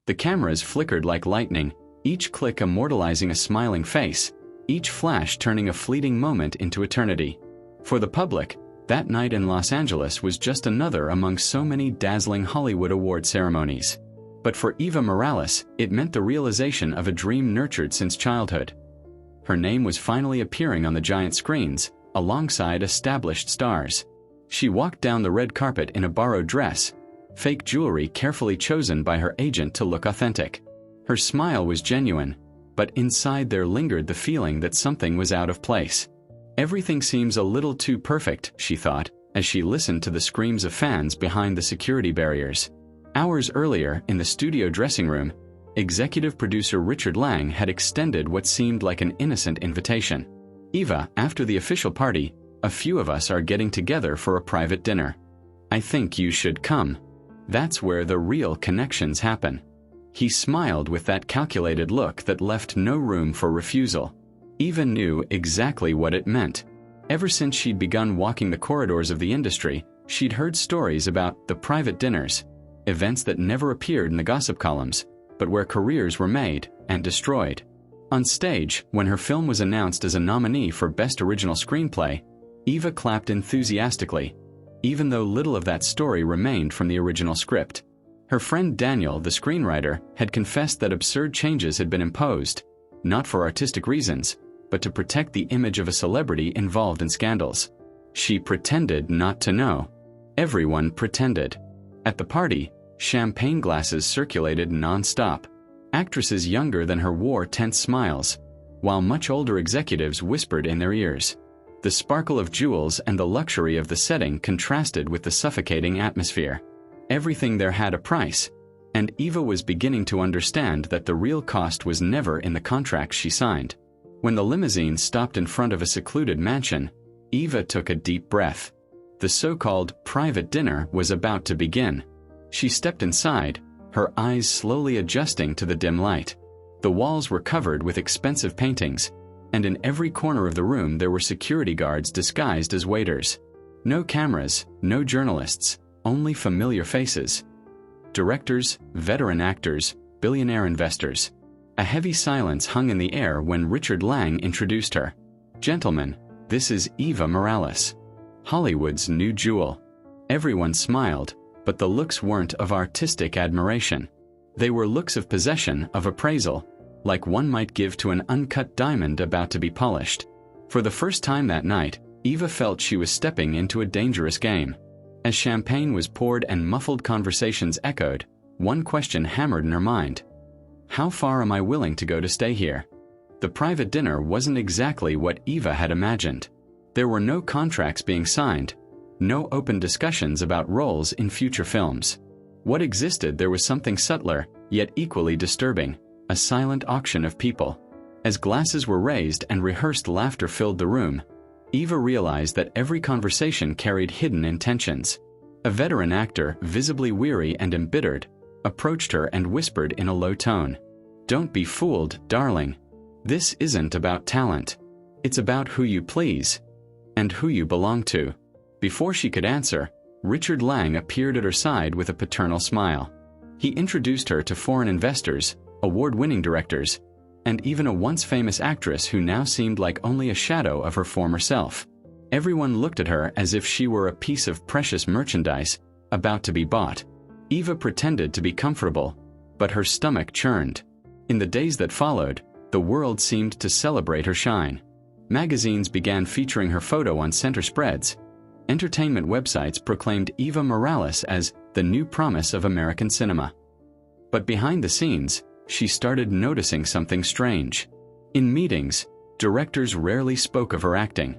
The cameras flickered like lightning, each click immortalizing a smiling face, each flash turning a fleeting moment into eternity. For the public, that night in Los Angeles was just another among so many dazzling Hollywood award ceremonies. But for Eva Morales, it meant the realization of a dream nurtured since childhood. Her name was finally appearing on the giant screens, alongside established stars. She walked down the red carpet in a borrowed dress, fake jewelry carefully chosen by her agent to look authentic. Her smile was genuine, but inside there lingered the feeling that something was out of place. Everything seems a little too perfect, she thought, as she listened to the screams of fans behind the security barriers. Hours earlier, in the studio dressing room, executive producer Richard Lang had extended what seemed like an innocent invitation. Eva, after the official party, a few of us are getting together for a private dinner. I think you should come. That's where the real connections happen. He smiled with that calculated look that left no room for refusal. Eva knew exactly what it meant. Ever since she'd begun walking the corridors of the industry, she'd heard stories about the private dinners, events that never appeared in the gossip columns, but where careers were made and destroyed. On stage, when her film was announced as a nominee for Best Original Screenplay, Eva clapped enthusiastically, even though little of that story remained from the original script. Her friend Daniel, the screenwriter, had confessed that absurd changes had been imposed, not for artistic reasons, but to protect the image of a celebrity involved in scandals. She pretended not to know. Everyone pretended. At the party, champagne glasses circulated non-stop. Actresses younger than her wore tense smiles, while much older executives whispered in their ears. The sparkle of jewels and the luxury of the setting contrasted with the suffocating atmosphere. Everything there had a price, and Eva was beginning to understand that the real cost was never in the contracts she signed. When the limousine stopped in front of a secluded mansion, Eva took a deep breath. The so-called private dinner was about to begin. She stepped inside, her eyes slowly adjusting to the dim light. The walls were covered with expensive paintings, and in every corner of the room there were security guards disguised as waiters. No cameras, no journalists, only familiar faces. Directors, veteran actors, billionaire investors. A heavy silence hung in the air when Richard Lang introduced her. "Gentlemen, this is Eva Morales, Hollywood's new jewel." Everyone smiled, but the looks weren't of artistic admiration. They were looks of possession, of appraisal, like one might give to an uncut diamond about to be polished. For the first time that night, Eva felt she was stepping into a dangerous game. As champagne was poured and muffled conversations echoed, one question hammered in her mind. How far am I willing to go to stay here? The private dinner wasn't exactly what Eva had imagined. There were no contracts being signed, no open discussions about roles in future films. What existed there was something subtler, yet equally disturbing, a silent auction of people. As glasses were raised and rehearsed laughter filled the room, Eva realized that every conversation carried hidden intentions. A veteran actor, visibly weary and embittered, approached her and whispered in a low tone, "Don't be fooled, darling. This isn't about talent. It's about who you please and who you belong to." Before she could answer, Richard Lang appeared at her side with a paternal smile. He introduced her to foreign investors, award-winning directors, and even a once famous actress who now seemed like only a shadow of her former self. Everyone looked at her as if she were a piece of precious merchandise about to be bought. Eva pretended to be comfortable, but her stomach churned. In the days that followed, the world seemed to celebrate her shine. Magazines began featuring her photo on center spreads. Entertainment websites proclaimed Eva Morales as the new promise of American cinema. But behind the scenes, she started noticing something strange. In meetings, directors rarely spoke of her acting.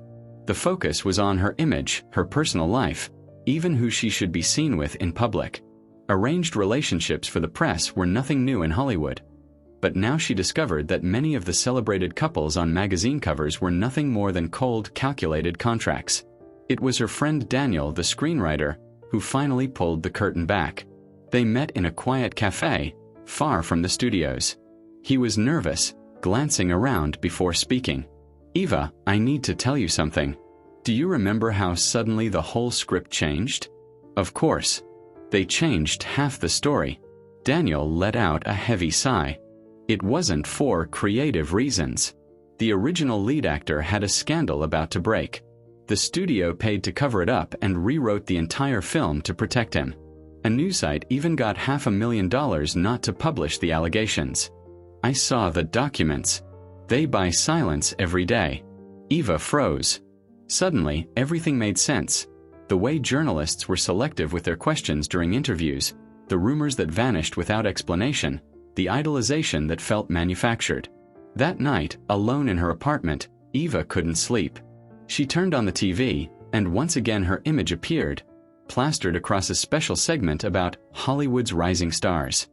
The focus was on her image, her personal life, even who she should be seen with in public. Arranged relationships for the press were nothing new in Hollywood. But now she discovered that many of the celebrated couples on magazine covers were nothing more than cold, calculated contracts. It was her friend Daniel, the screenwriter, who finally pulled the curtain back. They met in a quiet cafe, far from the studios. He was nervous, glancing around before speaking. "Eva, I need to tell you something. Do you remember how suddenly the whole script changed?" Of course. They changed half the story. Daniel let out a heavy sigh. It wasn't for creative reasons. The original lead actor had a scandal about to break. The studio paid to cover it up and rewrote the entire film to protect him. A news site even got $500,000 not to publish the allegations. I saw the documents. They buy silence every day. Eva froze. Suddenly, everything made sense. The way journalists were selective with their questions during interviews, the rumors that vanished without explanation, the idolization that felt manufactured. That night, alone in her apartment, Eva couldn't sleep. She turned on the TV, and once again her image appeared, plastered across a special segment about Hollywood's rising stars.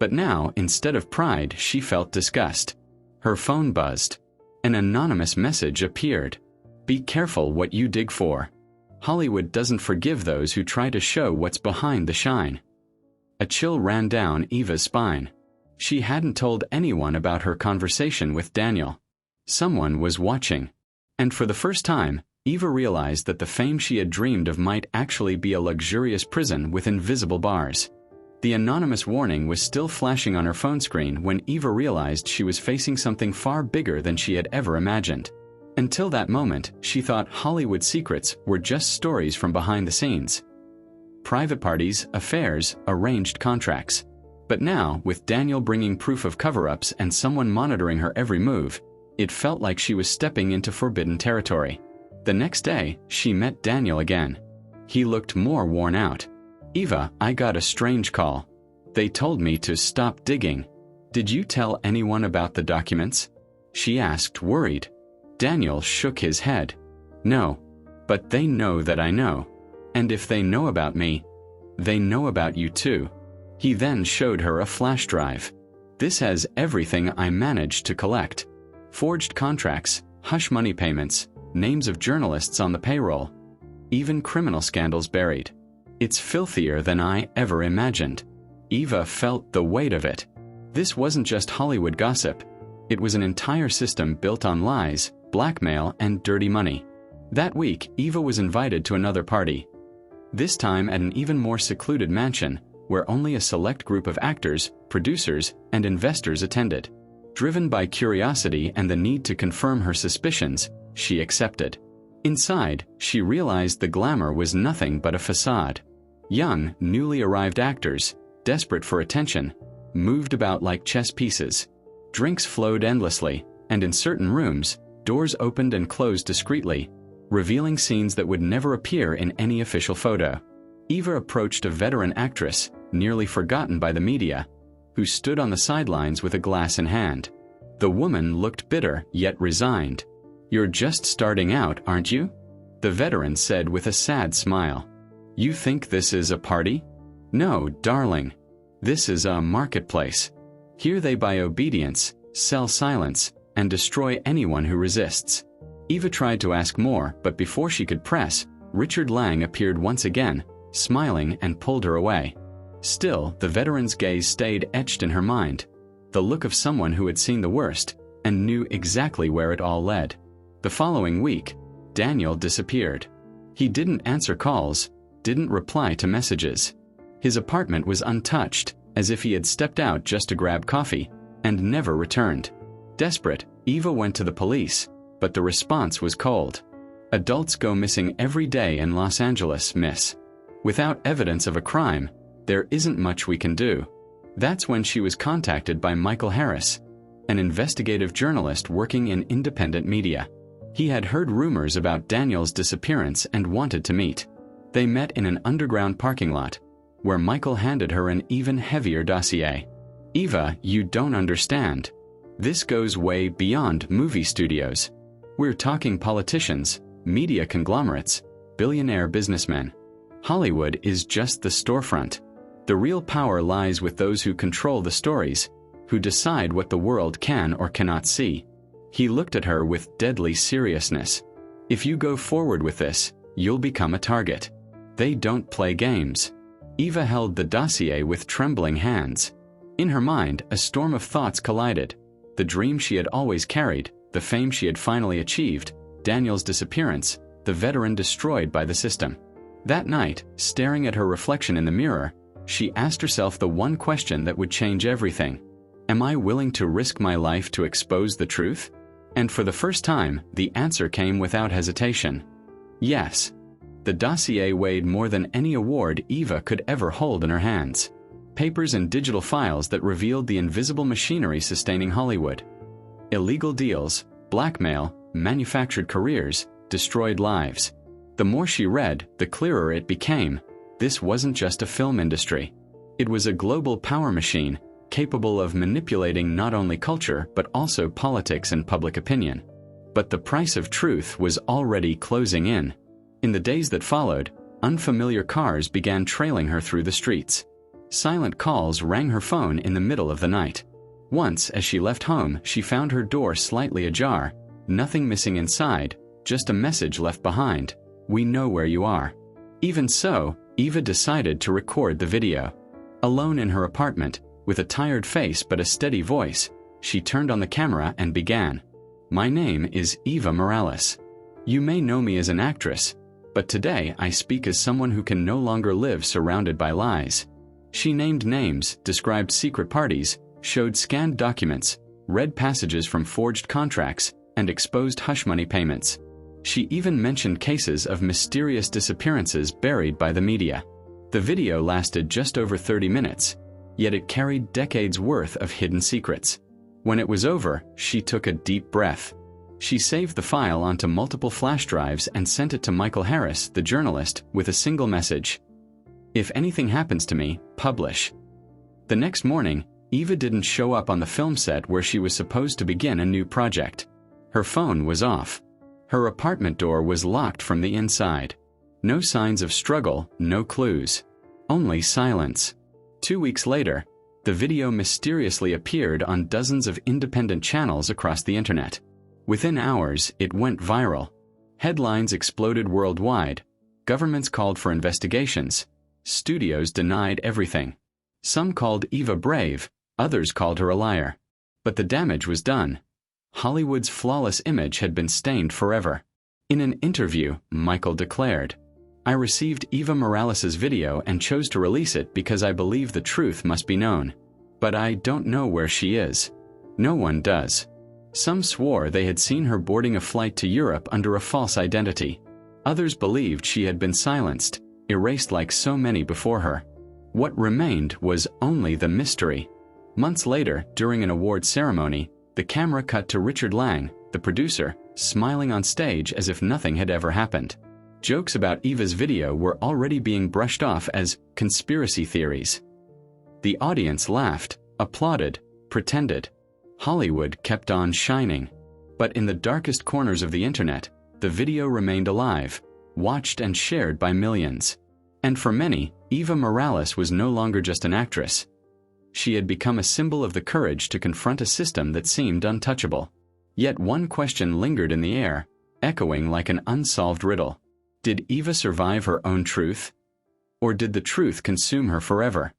But now, instead of pride, she felt disgust. Her phone buzzed. An anonymous message appeared. Be careful what you dig for. Hollywood doesn't forgive those who try to show what's behind the shine. A chill ran down Eva's spine. She hadn't told anyone about her conversation with Daniel. Someone was watching. And for the first time, Eva realized that the fame she had dreamed of might actually be a luxurious prison with invisible bars. The anonymous warning was still flashing on her phone screen when Eva realized she was facing something far bigger than she had ever imagined. Until that moment, she thought Hollywood secrets were just stories from behind the scenes. Private parties, affairs, arranged contracts. But now, with Daniel bringing proof of cover-ups and someone monitoring her every move, it felt like she was stepping into forbidden territory. The next day, she met Daniel again. He looked more worn out. Eva, I got a strange call. They told me to stop digging. Did you tell anyone about the documents? She asked, worried. Daniel shook his head. No. But they know that I know. And if they know about me, they know about you too. He then showed her a flash drive. This has everything I managed to collect. Forged contracts, hush money payments, names of journalists on the payroll. Even criminal scandals buried. It's filthier than I ever imagined. Eva felt the weight of it. This wasn't just Hollywood gossip. It was an entire system built on lies, blackmail, and dirty money. That week, Eva was invited to another party. This time at an even more secluded mansion, where only a select group of actors, producers, and investors attended. Driven by curiosity and the need to confirm her suspicions, she accepted. Inside, she realized the glamour was nothing but a facade. Young, newly arrived actors, desperate for attention, moved about like chess pieces. Drinks flowed endlessly, and in certain rooms, doors opened and closed discreetly, revealing scenes that would never appear in any official photo. Eva approached a veteran actress, nearly forgotten by the media, who stood on the sidelines with a glass in hand. The woman looked bitter yet resigned. You're just starting out, aren't you? The veteran said with a sad smile. You think this is a party? No, darling. This is a marketplace. Here they buy obedience, sell silence, and destroy anyone who resists. Eva tried to ask more, but before she could press, Richard Lang appeared once again, smiling, and pulled her away. Still, the veteran's gaze stayed etched in her mind, the look of someone who had seen the worst and knew exactly where it all led. The following week, Daniel disappeared. He didn't answer calls, didn't reply to messages. His apartment was untouched, as if he had stepped out just to grab coffee, and never returned. Desperate, Eva went to the police, but the response was cold. Adults go missing every day in Los Angeles, miss. Without evidence of a crime, there isn't much we can do. That's when she was contacted by Michael Harris, an investigative journalist working in independent media. He had heard rumors about Daniel's disappearance and wanted to meet. They met in an underground parking lot, where Michael handed her an even heavier dossier. Eva, you don't understand. This goes way beyond movie studios. We're talking politicians, media conglomerates, billionaire businessmen. Hollywood is just the storefront. The real power lies with those who control the stories, who decide what the world can or cannot see. He looked at her with deadly seriousness. If you go forward with this, you'll become a target. They don't play games. Eva held the dossier with trembling hands. In her mind, a storm of thoughts collided. The dream she had always carried, the fame she had finally achieved, Daniel's disappearance, the veteran destroyed by the system. That night, staring at her reflection in the mirror, she asked herself the one question that would change everything. Am I willing to risk my life to expose the truth? And for the first time, the answer came without hesitation. Yes. The dossier weighed more than any award Eva could ever hold in her hands. Papers and digital files that revealed the invisible machinery sustaining Hollywood. Illegal deals, blackmail, manufactured careers, destroyed lives. The more she read, the clearer it became. This wasn't just a film industry. It was a global power machine, capable of manipulating not only culture but also politics and public opinion. But the price of truth was already closing in. In the days that followed, unfamiliar cars began trailing her through the streets. Silent calls rang her phone in the middle of the night. Once, as she left home, she found her door slightly ajar. Nothing missing inside, just a message left behind. We know where you are. Even so, Eva decided to record the video. Alone in her apartment, with a tired face but a steady voice, she turned on the camera and began. My name is Eva Morales. You may know me as an actress, but today I speak as someone who can no longer live surrounded by lies. She named names, described secret parties, showed scanned documents, read passages from forged contracts, and exposed hush money payments. She even mentioned cases of mysterious disappearances buried by the media. The video lasted just over 30 minutes, yet it carried decades' worth of hidden secrets. When it was over, she took a deep breath. She saved the file onto multiple flash drives and sent it to Michael Harris, the journalist, with a single message. If anything happens to me, publish. The next morning, Eva didn't show up on the film set where she was supposed to begin a new project. Her phone was off. Her apartment door was locked from the inside. No signs of struggle, no clues. Only silence. 2 weeks later, the video mysteriously appeared on dozens of independent channels across the internet. Within hours, it went viral. Headlines exploded worldwide. Governments called for investigations. Studios denied everything. Some called Eva brave, others called her a liar. But the damage was done. Hollywood's flawless image had been stained forever. In an interview, Michael declared, I received Eva Morales' video and chose to release it because I believe the truth must be known. But I don't know where she is. No one does. Some swore they had seen her boarding a flight to Europe under a false identity. Others believed she had been silenced, erased like so many before her. What remained was only the mystery. Months later, during an award ceremony, the camera cut to Richard Lang, the producer, smiling on stage as if nothing had ever happened. Jokes about Eva's video were already being brushed off as conspiracy theories. The audience laughed, applauded, pretended. Hollywood kept on shining. But in the darkest corners of the internet, the video remained alive, watched and shared by millions. And for many, Eva Morales was no longer just an actress. She had become a symbol of the courage to confront a system that seemed untouchable. Yet one question lingered in the air, echoing like an unsolved riddle. Did Eva survive her own truth? Or did the truth consume her forever?